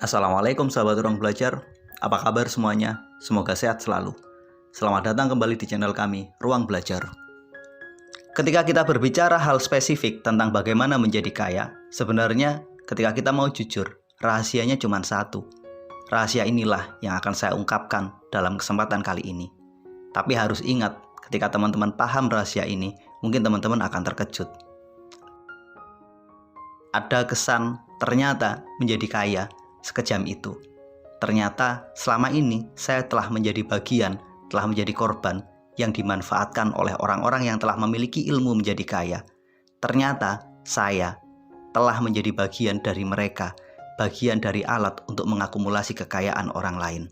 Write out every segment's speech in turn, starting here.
Assalamualaikum sahabat ruang belajar, apa kabar semuanya? Semoga sehat selalu. Selamat datang kembali di channel kami, Ruang Belajar. Ketika kita berbicara hal spesifik tentang bagaimana menjadi kaya, sebenarnya ketika kita mau jujur, rahasianya cuma satu. Rahasia inilah yang akan saya ungkapkan dalam kesempatan kali ini. Tapi harus ingat, ketika teman-teman paham rahasia ini, mungkin teman-teman akan terkejut. Ada kesan ternyata menjadi kaya sekejam itu. Ternyata selama ini saya telah menjadi bagian, telah menjadi korban yang dimanfaatkan oleh orang-orang yang telah memiliki ilmu menjadi kaya. Ternyata saya telah menjadi bagian dari mereka, bagian dari alat untuk mengakumulasi kekayaan orang lain.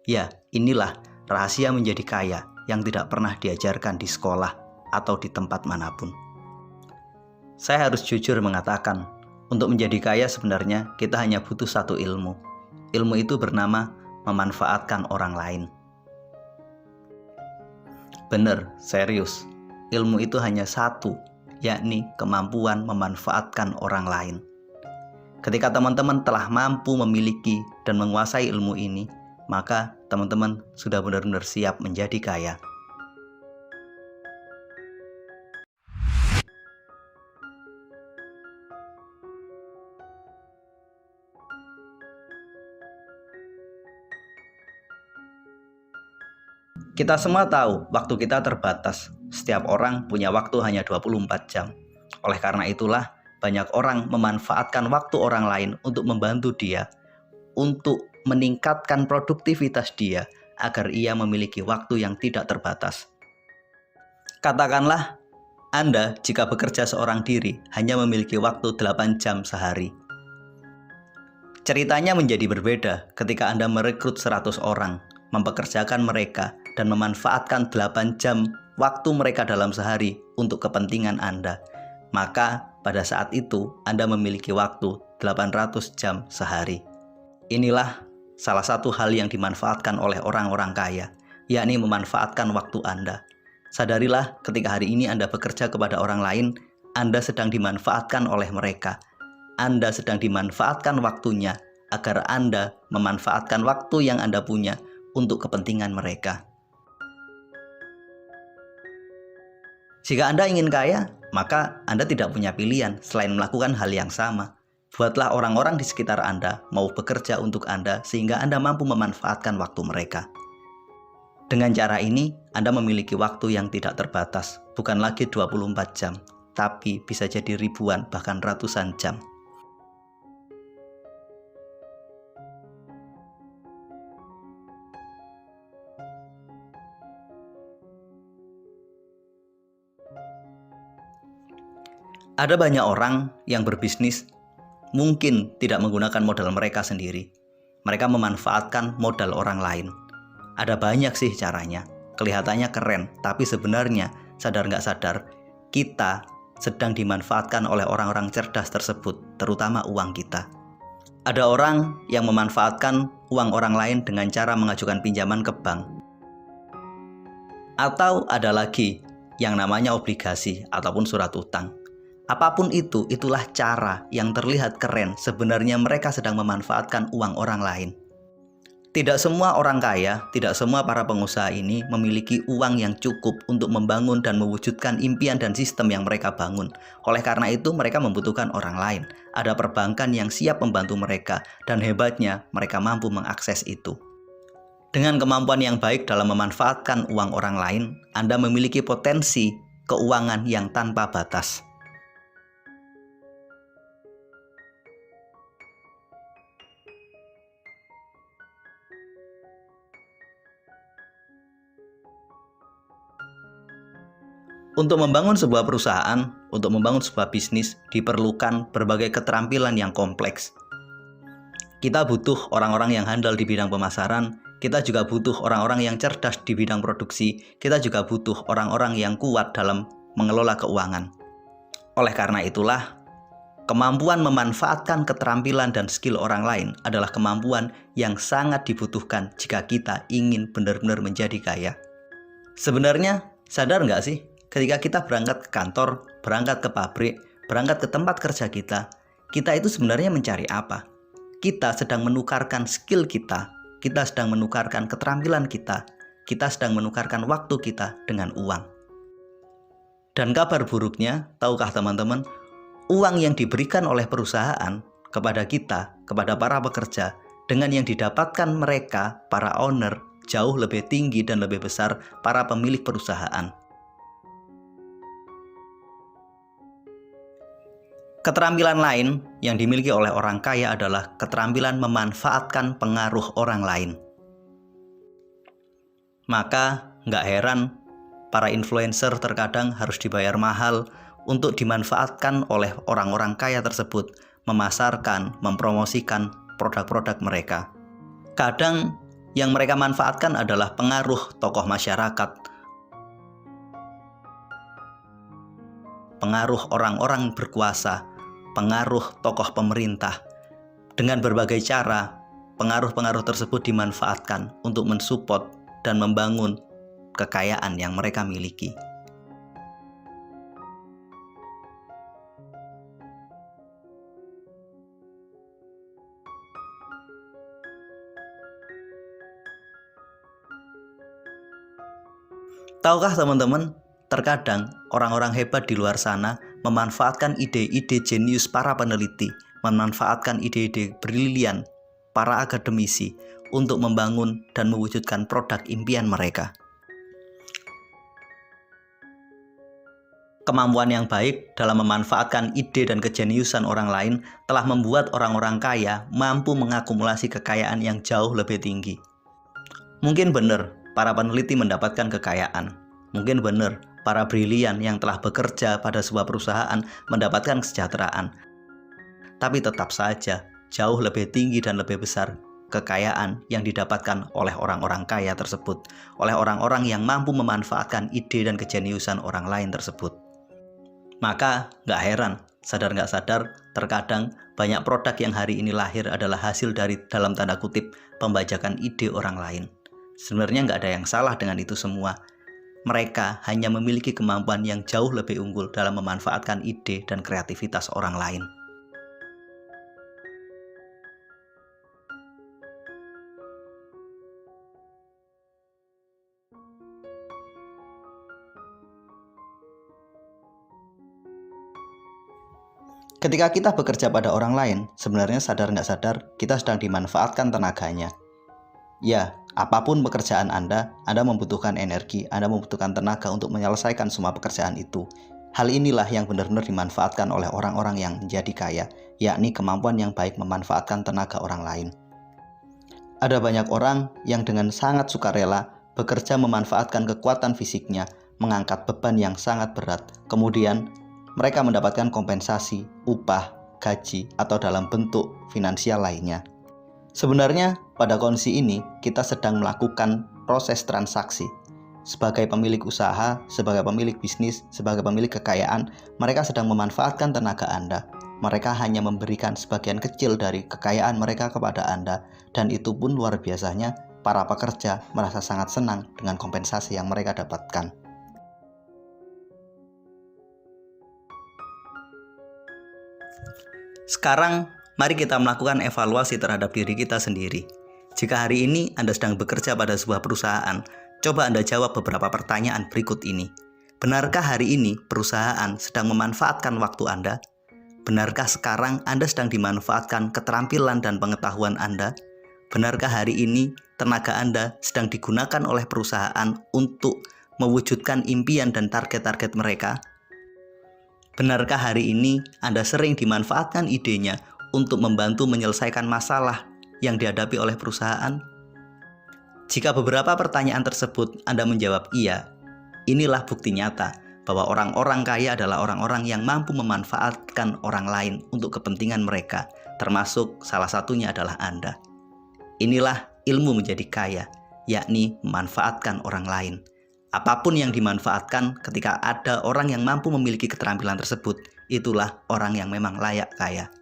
Ya, inilah rahasia menjadi kaya yang tidak pernah diajarkan di sekolah atau di tempat manapun. Saya harus jujur mengatakan, untuk menjadi kaya sebenarnya kita hanya butuh satu ilmu. Ilmu itu bernama memanfaatkan orang lain. Bener, serius. Ilmu itu hanya satu, yakni kemampuan memanfaatkan orang lain. Ketika teman-teman telah mampu memiliki dan menguasai ilmu ini, maka teman-teman sudah benar-benar siap menjadi kaya. Kita semua tahu waktu kita terbatas. Setiap orang punya waktu hanya 24 jam. Oleh karena itulah, banyak orang memanfaatkan waktu orang lain untuk membantu dia, untuk meningkatkan produktivitas dia, agar ia memiliki waktu yang tidak terbatas. Katakanlah, Anda jika bekerja seorang diri hanya memiliki waktu 8 jam sehari. Ceritanya menjadi berbeda ketika Anda merekrut 100 orang, mempekerjakan mereka, dan memanfaatkan 8 jam waktu mereka dalam sehari untuk kepentingan Anda. Maka pada saat itu Anda memiliki waktu 800 jam sehari. Inilah salah satu hal yang dimanfaatkan oleh orang-orang kaya, yakni memanfaatkan waktu Anda. Sadarilah ketika hari ini Anda bekerja kepada orang lain, Anda sedang dimanfaatkan oleh mereka. Anda sedang dimanfaatkan waktunya agar Anda memanfaatkan waktu yang Anda punya untuk kepentingan mereka. Jika Anda ingin kaya, maka Anda tidak punya pilihan selain melakukan hal yang sama. Buatlah orang-orang di sekitar Anda mau bekerja untuk Anda sehingga Anda mampu memanfaatkan waktu mereka. Dengan cara ini, Anda memiliki waktu yang tidak terbatas, bukan lagi 24 jam, tapi bisa jadi ribuan bahkan ratusan jam. Ada banyak orang yang berbisnis mungkin tidak menggunakan modal mereka sendiri. Mereka memanfaatkan modal orang lain. Ada banyak sih caranya. Kelihatannya keren, tapi sebenarnya sadar nggak sadar, kita sedang dimanfaatkan oleh orang-orang cerdas tersebut, terutama uang kita. Ada orang yang memanfaatkan uang orang lain dengan cara mengajukan pinjaman ke bank. Atau ada lagi yang namanya obligasi ataupun surat utang. Apapun itu, itulah cara yang terlihat keren. Sebenarnya mereka sedang memanfaatkan uang orang lain. Tidak semua orang kaya, tidak semua para pengusaha ini memiliki uang yang cukup untuk membangun dan mewujudkan impian dan sistem yang mereka bangun. Oleh karena itu, mereka membutuhkan orang lain. Ada perbankan yang siap membantu mereka, dan hebatnya mereka mampu mengakses itu. Dengan kemampuan yang baik dalam memanfaatkan uang orang lain, Anda memiliki potensi keuangan yang tanpa batas. Untuk membangun sebuah perusahaan, untuk membangun sebuah bisnis, diperlukan berbagai keterampilan yang kompleks. Kita butuh orang-orang yang handal di bidang pemasaran, kita juga butuh orang-orang yang cerdas di bidang produksi, kita juga butuh orang-orang yang kuat dalam mengelola keuangan. Oleh karena itulah, kemampuan memanfaatkan keterampilan dan skill orang lain adalah kemampuan yang sangat dibutuhkan jika kita ingin benar-benar menjadi kaya. Sebenarnya, sadar nggak sih? Ketika kita berangkat ke kantor, berangkat ke pabrik, berangkat ke tempat kerja kita itu sebenarnya mencari apa? kita sedang menukarkan skill kita sedang menukarkan keterampilan kita sedang menukarkan waktu kita dengan uang. Dan kabar buruknya, tahukah teman-teman, uang yang diberikan oleh perusahaan kepada kita, kepada para pekerja, dengan yang didapatkan mereka, para owner, jauh lebih tinggi dan lebih besar para pemilik perusahaan. Keterampilan lain yang dimiliki oleh orang kaya adalah keterampilan memanfaatkan pengaruh orang lain. Maka nggak heran para influencer terkadang harus dibayar mahal untuk dimanfaatkan oleh orang-orang kaya tersebut memasarkan, mempromosikan produk-produk mereka. Kadang yang mereka manfaatkan adalah pengaruh tokoh masyarakat, pengaruh orang-orang berkuasa, pengaruh tokoh pemerintah. Dengan berbagai cara, pengaruh-pengaruh tersebut dimanfaatkan untuk mensupport dan membangun kekayaan yang mereka miliki. Tahukah teman-teman, terkadang orang-orang hebat di luar sana memanfaatkan ide-ide jenius para peneliti, memanfaatkan ide-ide brilian para akademisi untuk membangun dan mewujudkan produk impian mereka. Kemampuan yang baik dalam memanfaatkan ide dan kejeniusan orang lain telah membuat orang-orang kaya mampu mengakumulasi kekayaan yang jauh lebih tinggi. Mungkin benar para peneliti mendapatkan kekayaan. Mungkin benar para brilian yang telah bekerja pada sebuah perusahaan mendapatkan kesejahteraan. Tapi tetap saja jauh lebih tinggi dan lebih besar kekayaan yang didapatkan oleh orang-orang kaya tersebut, oleh orang-orang yang mampu memanfaatkan ide dan kejeniusan orang lain tersebut. Maka nggak heran, sadar nggak sadar, terkadang banyak produk yang hari ini lahir adalah hasil dari, dalam tanda kutip, pembajakan ide orang lain. Sebenarnya nggak ada yang salah dengan itu semua. Mereka hanya memiliki kemampuan yang jauh lebih unggul dalam memanfaatkan ide dan kreativitas orang lain. Ketika kita bekerja pada orang lain, sebenarnya sadar nggak sadar, kita sedang dimanfaatkan tenaganya. Ya, apapun pekerjaan Anda membutuhkan energi, Anda membutuhkan tenaga untuk menyelesaikan semua pekerjaan itu. Hal inilah yang benar-benar dimanfaatkan oleh orang-orang yang menjadi kaya, yakni kemampuan yang baik memanfaatkan tenaga orang lain. Ada banyak orang yang dengan sangat sukarela bekerja memanfaatkan kekuatan fisiknya, mengangkat beban yang sangat berat, kemudian mereka mendapatkan kompensasi, upah, gaji, atau dalam bentuk finansial lainnya. Sebenarnya pada kondisi ini kita sedang melakukan proses transaksi. Sebagai pemilik usaha, sebagai pemilik bisnis, sebagai pemilik kekayaan, mereka sedang memanfaatkan tenaga Anda. Mereka hanya memberikan sebagian kecil dari kekayaan mereka kepada Anda, dan itu pun luar biasanya para pekerja merasa sangat senang dengan kompensasi yang mereka dapatkan. Sekarang, mari kita melakukan evaluasi terhadap diri kita sendiri. Jika hari ini Anda sedang bekerja pada sebuah perusahaan, coba Anda jawab beberapa pertanyaan berikut ini. Benarkah hari ini perusahaan sedang memanfaatkan waktu Anda? Benarkah sekarang Anda sedang dimanfaatkan keterampilan dan pengetahuan Anda? Benarkah hari ini tenaga Anda sedang digunakan oleh perusahaan untuk mewujudkan impian dan target-target mereka? Benarkah hari ini Anda sering dimanfaatkan idenya untuk membantu menyelesaikan masalah yang dihadapi oleh perusahaan? Jika beberapa pertanyaan tersebut Anda menjawab iya, inilah bukti nyata bahwa orang-orang kaya adalah orang-orang yang mampu memanfaatkan orang lain untuk kepentingan mereka, termasuk salah satunya adalah Anda. Inilah ilmu menjadi kaya, yakni memanfaatkan orang lain. Apapun yang dimanfaatkan ketika ada orang yang mampu memiliki keterampilan tersebut, itulah orang yang memang layak kaya.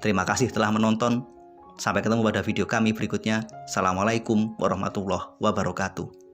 Terima kasih telah menonton. Sampai ketemu pada video kami berikutnya. Assalamualaikum warahmatullahi wabarakatuh.